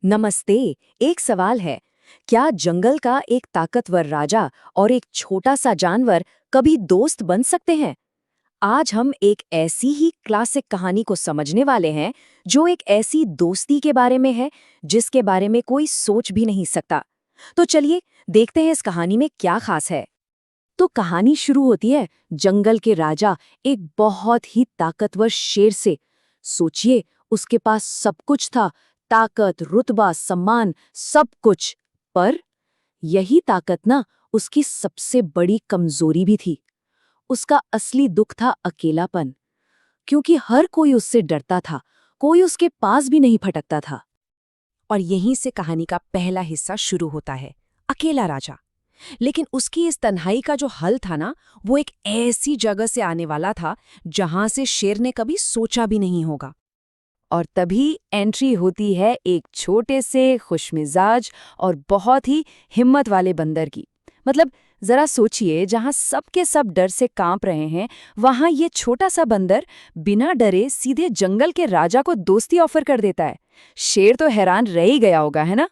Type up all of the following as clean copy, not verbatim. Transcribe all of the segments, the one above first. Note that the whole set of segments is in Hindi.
नमस्ते। एक सवाल है, क्या जंगल का एक ताकतवर राजा और एक छोटा सा जानवर कभी दोस्त बन सकते हैं? आज हम एक ऐसी ही क्लासिक कहानी को समझने वाले हैं जो एक ऐसी दोस्ती के बारे में है जिसके बारे में कोई सोच भी नहीं सकता। तो चलिए देखते हैं इस कहानी में क्या खास है। तो कहानी शुरू होती है जंगल के राजा एक बहुत ही ताकतवर शेर से। सोचिए, उसके पास सब कुछ था, ताकत, रुतबा, सम्मान, सब कुछ। पर यही ताकत ना उसकी सबसे बड़ी कमजोरी भी थी। उसका असली दुख था अकेलापन, क्योंकि हर कोई उससे डरता था, कोई उसके पास भी नहीं फटकता था। और यहीं से कहानी का पहला हिस्सा शुरू होता है, अकेला राजा। लेकिन उसकी इस तन्हाई का जो हल था ना, वो एक ऐसी जगह से आने वाला था जहां से शेर ने कभी सोचा भी नहीं होगा। और तभी एंट्री होती है एक छोटे से खुशमिजाज और बहुत ही हिम्मत वाले बंदर की। मतलब जरा सोचिए, जहां सबके सब डर से कांप रहे हैं, वहां ये छोटा सा बंदर बिना डरे सीधे जंगल के राजा को दोस्ती ऑफर कर देता है। शेर तो हैरान रह ही गया होगा, है ना?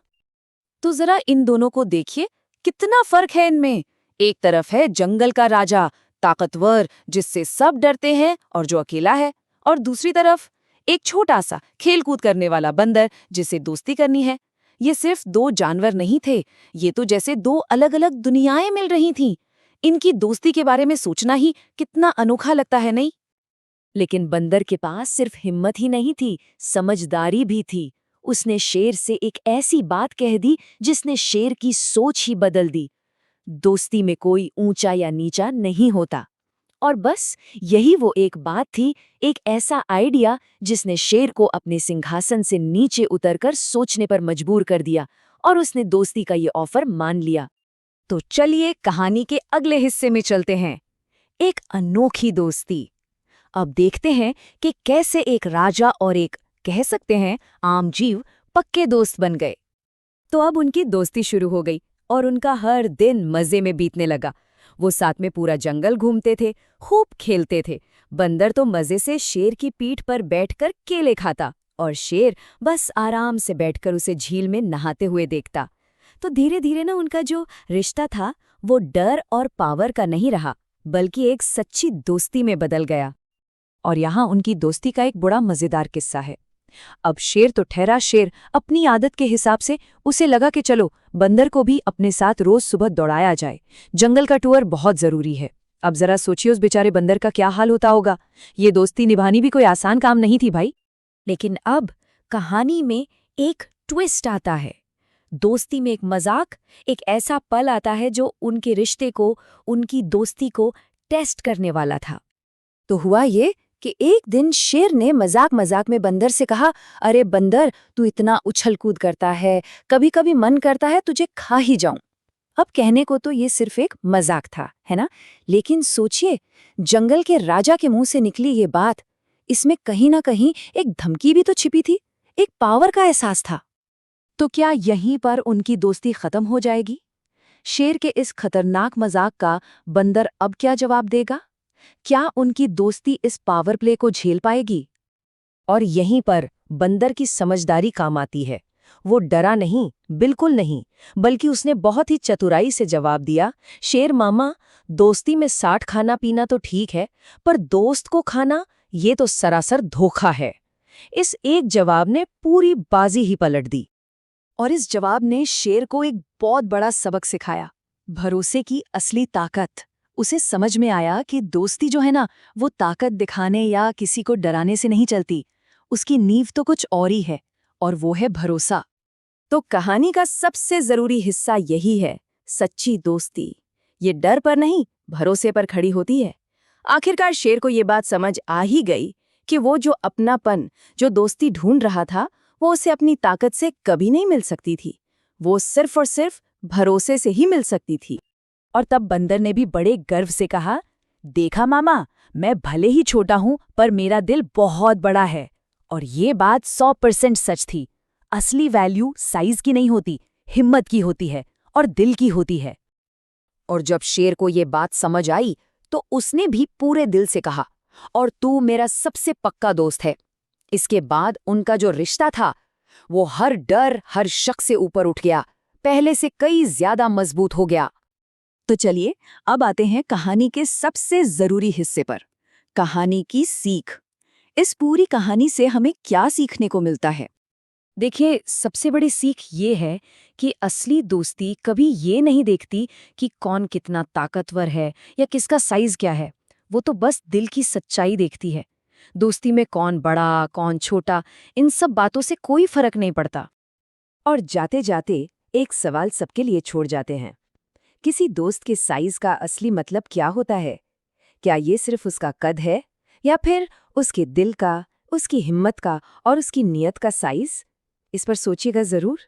तो जरा इन दोनों को देखिए, कितना फर्क है इनमें। एक तरफ है जंगल का राजा, ताकतवर, जिससे सब डरते हैं और जो अकेला है। और दूसरी तरफ एक छोटा सा खेलकूद करने वाला बंदर जिसे दोस्ती करनी है। ये सिर्फ दो जानवर नहीं थे, ये तो जैसे दो अलग अलग दुनियाएं मिल रही थीं। इनकी दोस्ती के बारे में सोचना ही कितना अनोखा लगता है, नहीं? लेकिन बंदर के पास सिर्फ हिम्मत ही नहीं थी, समझदारी भी थी। उसने शेर से एक ऐसी बात कह दी जिसने शेर की सोच ही बदल दी। दोस्ती में कोई ऊंचा या नीचा नहीं होता। और बस यही वो एक बात थी, एक ऐसा आइडिया जिसने शेर को अपने सिंहासन से नीचे उतरकर सोचने पर मजबूर कर दिया, और उसने दोस्ती का ये ऑफर मान लिया। तो चलिए कहानी के अगले हिस्से में चलते हैं, एक अनोखी दोस्ती। अब देखते हैं कि कैसे एक राजा और एक, कह सकते हैं, आम जीव पक्के दोस्त बन गए। तो अब उनकी दोस्ती शुरू हो गई और उनका हर दिन मजे में बीतने लगा। वो साथ में पूरा जंगल घूमते थे, खूब खेलते थे। बंदर तो मजे से शेर की पीठ पर बैठकर केले खाता और शेर बस आराम से बैठकर उसे झील में नहाते हुए देखता। तो धीरे धीरे ना उनका जो रिश्ता था वो डर और पावर का नहीं रहा, बल्कि एक सच्ची दोस्ती में बदल गया। और यहाँ उनकी दोस्ती का एक बड़ा मजेदार किस्सा है। अब शेर तो ठहरा शेर, अपनी आदत के हिसाब से उसे लगा कि चलो बंदर को भी अपने साथ रोज सुबह दौड़ाया जाए, जंगल का टूर बहुत जरूरी है। अब जरा सोचिए उस बेचारे बंदर का क्या हाल होता होगा। ये दोस्ती निभानी भी कोई आसान काम नहीं थी भाई। लेकिन अब कहानी में एक ट्विस्ट आता है। दोस्ती में एक मजाक, एक ऐसा पल आता है जो उनके रिश्ते को, उनकी दोस्ती को टेस्ट करने वाला था। तो हुआ ये कि एक दिन शेर ने मजाक मजाक में बंदर से कहा, अरे बंदर, तू इतना उछल कूद करता है, कभी कभी मन करता है तुझे खा ही जाऊं। अब कहने को तो ये सिर्फ एक मजाक था, है ना? लेकिन सोचिए, जंगल के राजा के मुंह से निकली ये बात, इसमें कहीं ना कहीं एक धमकी भी तो छिपी थी, एक पावर का एहसास था। तो क्या यहीं पर उनकी दोस्ती खत्म हो जाएगी? शेर के इस खतरनाक मजाक का बंदर अब क्या जवाब देगा? क्या उनकी दोस्ती इस पावर प्ले को झेल पाएगी? और यहीं पर बंदर की समझदारी काम आती है। वो डरा नहीं, बिल्कुल नहीं, बल्कि उसने बहुत ही चतुराई से जवाब दिया, शेर मामा, दोस्ती में साठ खाना पीना तो ठीक है, पर दोस्त को खाना, ये तो सरासर धोखा है। इस एक जवाब ने पूरी बाजी ही पलट दी। और इस जवाब ने शेर को एक बहुत बड़ा सबक सिखाया, भरोसे की असली ताकत। उसे समझ में आया कि दोस्ती जो है ना, वो ताकत दिखाने या किसी को डराने से नहीं चलती। उसकी नींव तो कुछ और ही है, और वो है भरोसा। तो कहानी का सबसे जरूरी हिस्सा यही है, सच्ची दोस्ती ये डर पर नहीं, भरोसे पर खड़ी होती है। आखिरकार शेर को ये बात समझ आ ही गई कि वो जो अपनापन, जो दोस्ती ढूंढ रहा था, वो उसे अपनी ताकत से कभी नहीं मिल सकती थी। वो सिर्फ और सिर्फ भरोसे से ही मिल सकती थी। और तब बंदर ने भी बड़े गर्व से कहा, देखा मामा, मैं भले ही छोटा हूं पर मेरा दिल बहुत बड़ा है। और ये बात 100% सच थी। असली वैल्यू साइज की नहीं होती, हिम्मत की होती है और दिल की होती है। और जब शेर को ये बात समझ आई तो उसने भी पूरे दिल से कहा, और तू मेरा सबसे पक्का दोस्त है। इसके बाद उनका जो रिश्ता था वो हर डर, हर शक से ऊपर उठ गया, पहले से कई ज्यादा मजबूत हो गया। तो चलिए अब आते हैं कहानी के सबसे जरूरी हिस्से पर, कहानी की सीख। इस पूरी कहानी से हमें क्या सीखने को मिलता है? देखिए, सबसे बड़ी सीख ये है कि असली दोस्ती कभी ये नहीं देखती कि कौन कितना ताकतवर है या किसका साइज क्या है। वो तो बस दिल की सच्चाई देखती है। दोस्ती में कौन बड़ा, कौन छोटा, इन सब बातों से कोई फर्क नहीं पड़ता। और जाते जाते एक सवाल सबके लिए छोड़ जाते हैं। किसी दोस्त के साइज का असली मतलब क्या होता है? क्या ये सिर्फ उसका कद है, या फिर उसके दिल का, उसकी हिम्मत का और उसकी नीयत का साइज? इस पर सोचिएगा जरूर।